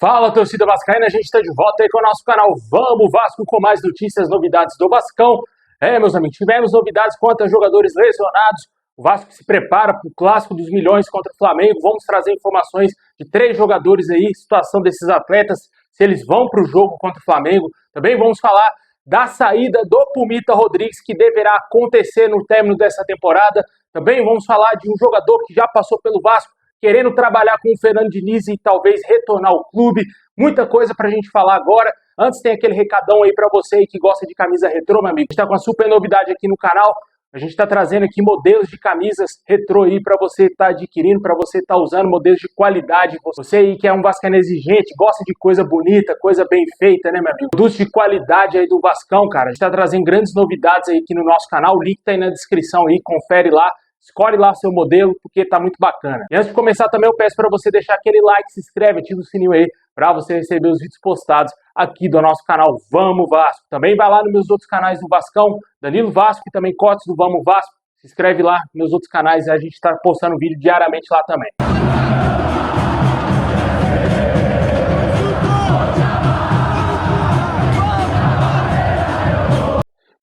Fala, torcida vascaína, a gente está de volta aí com o nosso canal Vamos Vasco, com mais notícias, novidades do Vascão. Meus amigos, tivemos novidades quanto a jogadores lesionados. O Vasco se prepara para o Clássico dos Milhões contra o Flamengo. Vamos trazer informações de 3 jogadores aí, situação desses atletas, se eles vão para o jogo contra o Flamengo. Também vamos falar da saída do Pumita Rodrigues, que deverá acontecer no término dessa temporada. Também vamos falar de um jogador que já passou pelo Vasco, querendo trabalhar com o Fernando Diniz e talvez retornar ao clube. Muita coisa pra gente falar agora. Antes tem aquele recadão aí pra você aí que gosta de camisa retrô, meu amigo. A gente tá com uma super novidade aqui no canal. A gente tá trazendo aqui modelos de camisas retrô aí pra você estar adquirindo, pra você estar usando, modelos de qualidade. Você aí que é um vascaíno exigente, gosta de coisa bonita, coisa bem feita, né, meu amigo? Produtos de qualidade aí do Vascão, cara. A gente tá trazendo grandes novidades aí aqui no nosso canal. O link tá aí na descrição aí, confere lá. Escolhe lá seu modelo, porque tá muito bacana. E antes de começar também eu peço para você deixar aquele like, se inscreve, ativa o sininho aí, para você receber os vídeos postados aqui do nosso canal Vamos Vasco. Também vai lá nos meus outros canais do Vascão, Danilo Vasco e também cortes do Vamos Vasco. Se inscreve lá nos meus outros canais, a gente tá postando vídeo diariamente lá também.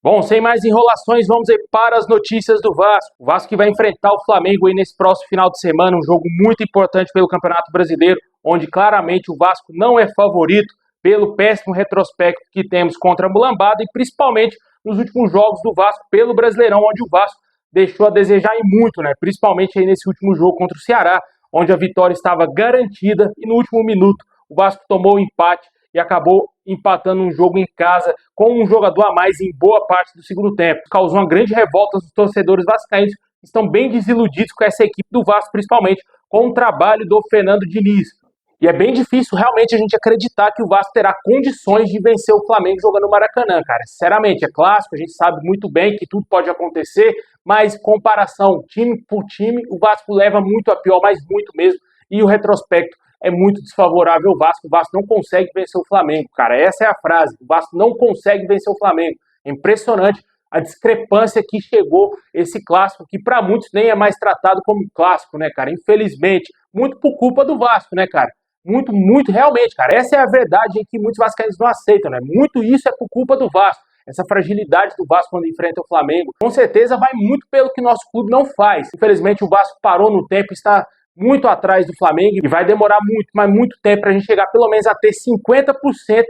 Bom, sem mais enrolações, vamos aí para as notícias do Vasco. O Vasco que vai enfrentar o Flamengo aí nesse próximo final de semana, um jogo muito importante pelo Campeonato Brasileiro, onde claramente o Vasco não é favorito pelo péssimo retrospecto que temos contra a Mulambada e principalmente nos últimos jogos do Vasco pelo Brasileirão, onde o Vasco deixou a desejar em muito, né? Principalmente aí nesse último jogo contra o Ceará, onde a vitória estava garantida e no último minuto o Vasco tomou o empate e acabou empatando um jogo em casa com um jogador a mais em boa parte do segundo tempo. Causou uma grande revolta dos torcedores vascaínos, que estão bem desiludidos com essa equipe do Vasco, principalmente com o trabalho do Fernando Diniz. E é bem difícil realmente a gente acreditar que o Vasco terá condições de vencer o Flamengo jogando no Maracanã, cara. Sinceramente, é clássico, a gente sabe muito bem que tudo pode acontecer, mas comparação time por time, o Vasco leva muito a pior, mas muito mesmo, e o retrospecto é muito desfavorável ao Vasco. O Vasco não consegue vencer o Flamengo, cara. Essa é a frase. O Vasco não consegue vencer o Flamengo. É impressionante a discrepância que chegou esse clássico, que para muitos nem é mais tratado como clássico, né, cara? Infelizmente. Muito por culpa do Vasco, né, cara? Muito, realmente, cara. Essa é a verdade que muitos vascaínos não aceitam, né? Muito isso é por culpa do Vasco. Essa fragilidade do Vasco quando enfrenta o Flamengo, com certeza vai muito pelo que nosso clube não faz. Infelizmente, o Vasco parou no tempo, está muito atrás do Flamengo e vai demorar muito, mas muito tempo pra gente chegar pelo menos a ter 50%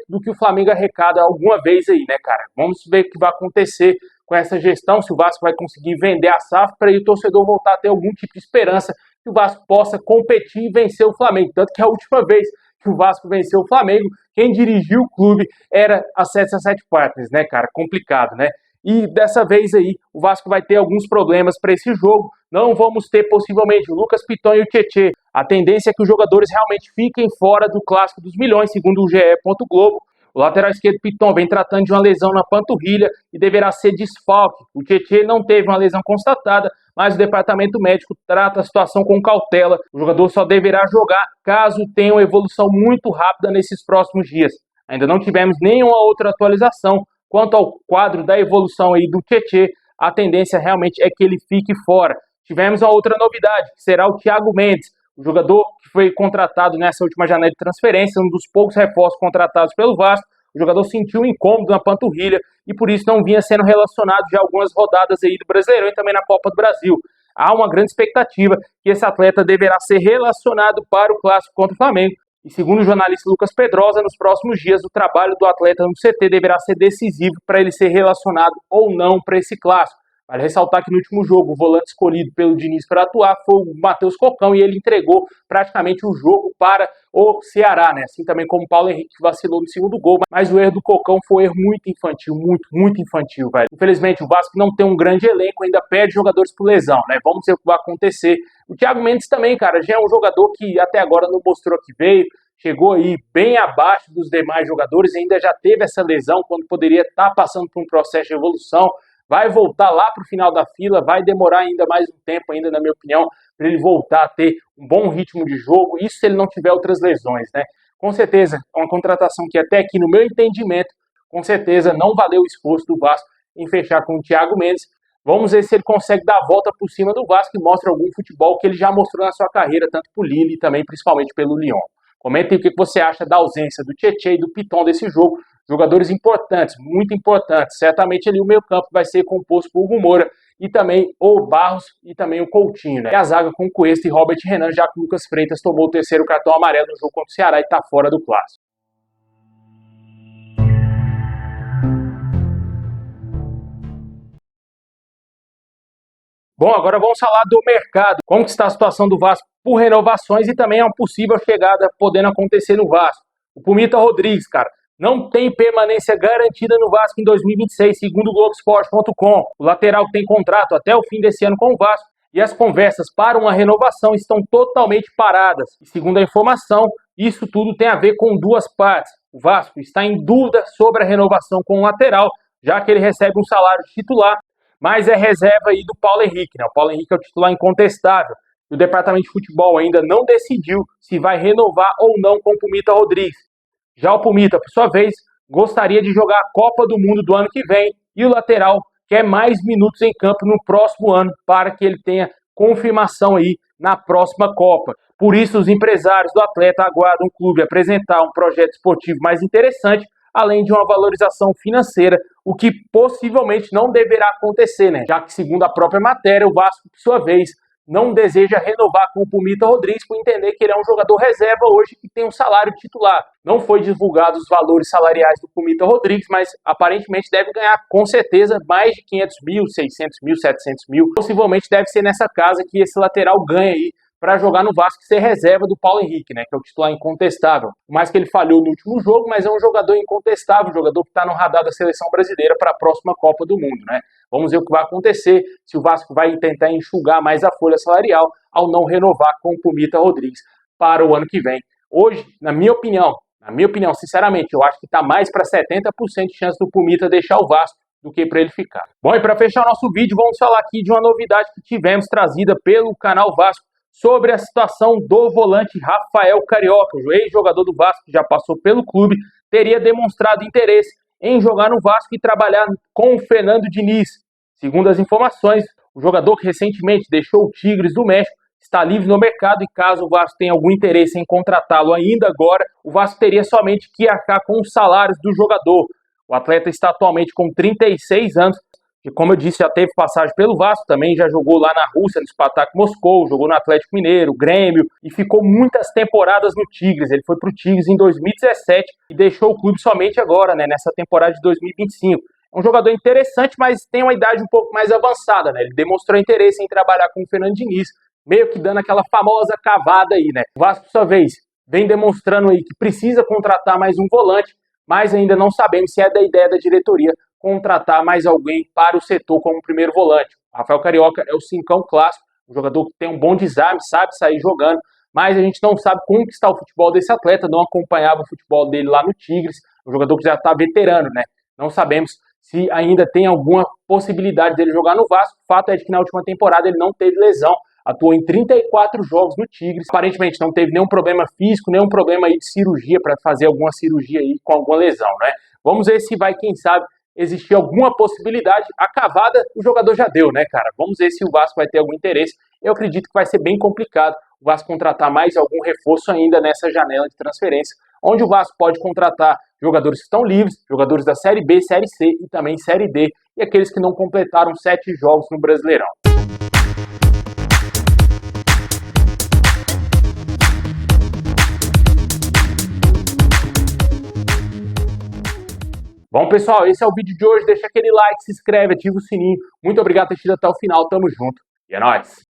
do que o Flamengo arrecada alguma vez aí, né, cara? Vamos ver o que vai acontecer com essa gestão, se o Vasco vai conseguir vender a SAF para o torcedor voltar a ter algum tipo de esperança que o Vasco possa competir e vencer o Flamengo. Tanto que a última vez que o Vasco venceu o Flamengo, quem dirigiu o clube era a 777 Partners, né, cara? Complicado, né? E dessa vez aí, o Vasco vai ter alguns problemas para esse jogo. Não vamos ter, possivelmente, o Lucas Piton e o Tietê. A tendência é que os jogadores realmente fiquem fora do Clássico dos Milhões, segundo o GE. Globo. O lateral esquerdo, Piton, vem tratando de uma lesão na panturrilha e deverá ser desfalque. O Tietê não teve uma lesão constatada, mas o departamento médico trata a situação com cautela. O jogador só deverá jogar caso tenha uma evolução muito rápida nesses próximos dias. Ainda não tivemos nenhuma outra atualização quanto ao quadro da evolução aí do Tietê. A tendência realmente é que ele fique fora. Tivemos a outra novidade, que será o Thiago Mendes, o jogador que foi contratado nessa última janela de transferência, um dos poucos reforços contratados pelo Vasco. O jogador sentiu um incômodo na panturrilha e por isso não vinha sendo relacionado já algumas rodadas aí do Brasileirão e também na Copa do Brasil. Há uma grande expectativa que esse atleta deverá ser relacionado para o Clássico contra o Flamengo. E segundo o jornalista Lucas Pedrosa, nos próximos dias o trabalho do atleta no CT deverá ser decisivo para ele ser relacionado ou não para esse clássico. Vale ressaltar que no último jogo o volante escolhido pelo Diniz para atuar foi o Matheus Cocão e ele entregou praticamente o jogo para o Ceará, né? Assim também como o Paulo Henrique vacilou no segundo gol, mas o erro do Cocão foi um erro muito infantil, muito infantil, velho. Infelizmente o Vasco não tem um grande elenco, ainda perde jogadores por lesão, né? Vamos ver o que vai acontecer. O Thiago Mendes também, cara, já é um jogador que até agora não mostrou que veio, chegou aí bem abaixo dos demais jogadores, ainda já teve essa lesão quando poderia estar passando por um processo de evolução. Vai voltar lá para o final da fila, vai demorar ainda mais um tempo, ainda, na minha opinião, para ele voltar a ter um bom ritmo de jogo, isso se ele não tiver outras lesões, né? Com certeza, é uma contratação que até aqui, no meu entendimento, com certeza não valeu o esforço do Vasco em fechar com o Thiago Mendes. Vamos ver se ele consegue dar a volta por cima do Vasco e mostra algum futebol que ele já mostrou na sua carreira, tanto por Lille e também, principalmente, pelo Lyon. Comentem o que você acha da ausência do Tietê e do Piton desse jogo, jogadores importantes, muito importantes. Certamente ali o meio-campo vai ser composto por Hugo Moura e também o Barros e também o Coutinho, né? E a zaga com Cuesta e Robert Renan, já que o Lucas Freitas tomou o terceiro cartão amarelo no jogo contra o Ceará e está fora do clássico. Bom, agora vamos falar do mercado. Como que está a situação do Vasco por renovações e também uma possível chegada podendo acontecer no Vasco. O Pumita Rodrigues, cara, não tem permanência garantida no Vasco em 2026, segundo o Globoesporte.com. O lateral tem contrato até o fim desse ano com o Vasco e as conversas para uma renovação estão totalmente paradas. E segundo a informação, isso tudo tem a ver com duas partes. O Vasco está em dúvida sobre a renovação com o lateral, já que ele recebe um salário titular, mas é reserva aí do Paulo Henrique, né? O Paulo Henrique é o titular incontestável. O departamento de futebol ainda não decidiu se vai renovar ou não com o Pumita Rodrigues. Já o Pumita, por sua vez, gostaria de jogar a Copa do Mundo do ano que vem e o lateral quer mais minutos em campo no próximo ano para que ele tenha confirmação aí na próxima Copa. Por isso, os empresários do atleta aguardam o clube apresentar um projeto esportivo mais interessante, além de uma valorização financeira, o que possivelmente não deverá acontecer, né? Já que, segundo a própria matéria, o Vasco, por sua vez, não deseja renovar com o Pumita Rodrigues por entender que ele é um jogador reserva hoje que tem um salário titular. Não foi divulgado os valores salariais do Pumita Rodrigues, mas aparentemente deve ganhar com certeza mais de 500 mil, 600 mil, 700 mil. Possivelmente deve ser nessa casa que esse lateral ganha aí para jogar no Vasco e ser reserva do Paulo Henrique, né, que é o titular incontestável. Por mais que ele falhou no último jogo, mas é um jogador incontestável, um jogador que está no radar da seleção brasileira para a próxima Copa do Mundo, né? Vamos ver o que vai acontecer, se o Vasco vai tentar enxugar mais a folha salarial ao não renovar com o Pumita Rodrigues para o ano que vem. Hoje, na minha opinião, sinceramente, eu acho que está mais para 70% de chance do Pumita deixar o Vasco do que para ele ficar. Bom, e para fechar o nosso vídeo, vamos falar aqui de uma novidade que tivemos trazida pelo canal Vasco sobre a situação do volante Rafael Carioca. O ex-jogador do Vasco, que já passou pelo clube, teria demonstrado interesse em jogar no Vasco e trabalhar com o Fernando Diniz. Segundo as informações, o jogador que recentemente deixou o Tigres do México está livre no mercado e caso o Vasco tenha algum interesse em contratá-lo ainda agora, o Vasco teria somente que arcar com os salários do jogador. O atleta está atualmente com 36 anos, que, como eu disse, já teve passagem pelo Vasco, também já jogou lá na Rússia, no Spartak Moscou, jogou no Atlético Mineiro, Grêmio, e ficou muitas temporadas no Tigres. Ele foi para o Tigres em 2017 e deixou o clube somente agora, né, nessa temporada de 2025. É um jogador interessante, mas tem uma idade um pouco mais avançada, né? Ele demonstrou interesse em trabalhar com o Fernando Diniz, meio que dando aquela famosa cavada aí, né? O Vasco, por sua vez, vem demonstrando aí que precisa contratar mais um volante, mas ainda não sabemos se é da ideia da diretoria contratar mais alguém para o setor como primeiro volante. O Rafael Carioca é o cincão clássico, um jogador que tem um bom desarme, sabe sair jogando, mas a gente não sabe como que está o futebol desse atleta, não acompanhava o futebol dele lá no Tigres, um jogador que já está veterano, né? Não sabemos se ainda tem alguma possibilidade dele jogar no Vasco. O fato é de que na última temporada ele não teve lesão, atuou em 34 jogos no Tigres, aparentemente não teve nenhum problema físico, nenhum problema aí de cirurgia para fazer alguma cirurgia aí com alguma lesão, né? Vamos ver se vai, quem sabe, existir alguma possibilidade. A cavada o jogador já deu, né, cara? Vamos ver se o Vasco vai ter algum interesse. Eu acredito que vai ser bem complicado o Vasco contratar mais algum reforço ainda nessa janela de transferência, onde o Vasco pode contratar jogadores que estão livres, jogadores da Série B, Série C e também Série D, e aqueles que não completaram 7 jogos no Brasileirão. Bom, pessoal, esse é o vídeo de hoje. Deixa aquele like, se inscreve, ativa o sininho. Muito obrigado por ter assistido até o final. Tamo junto. E é nóis!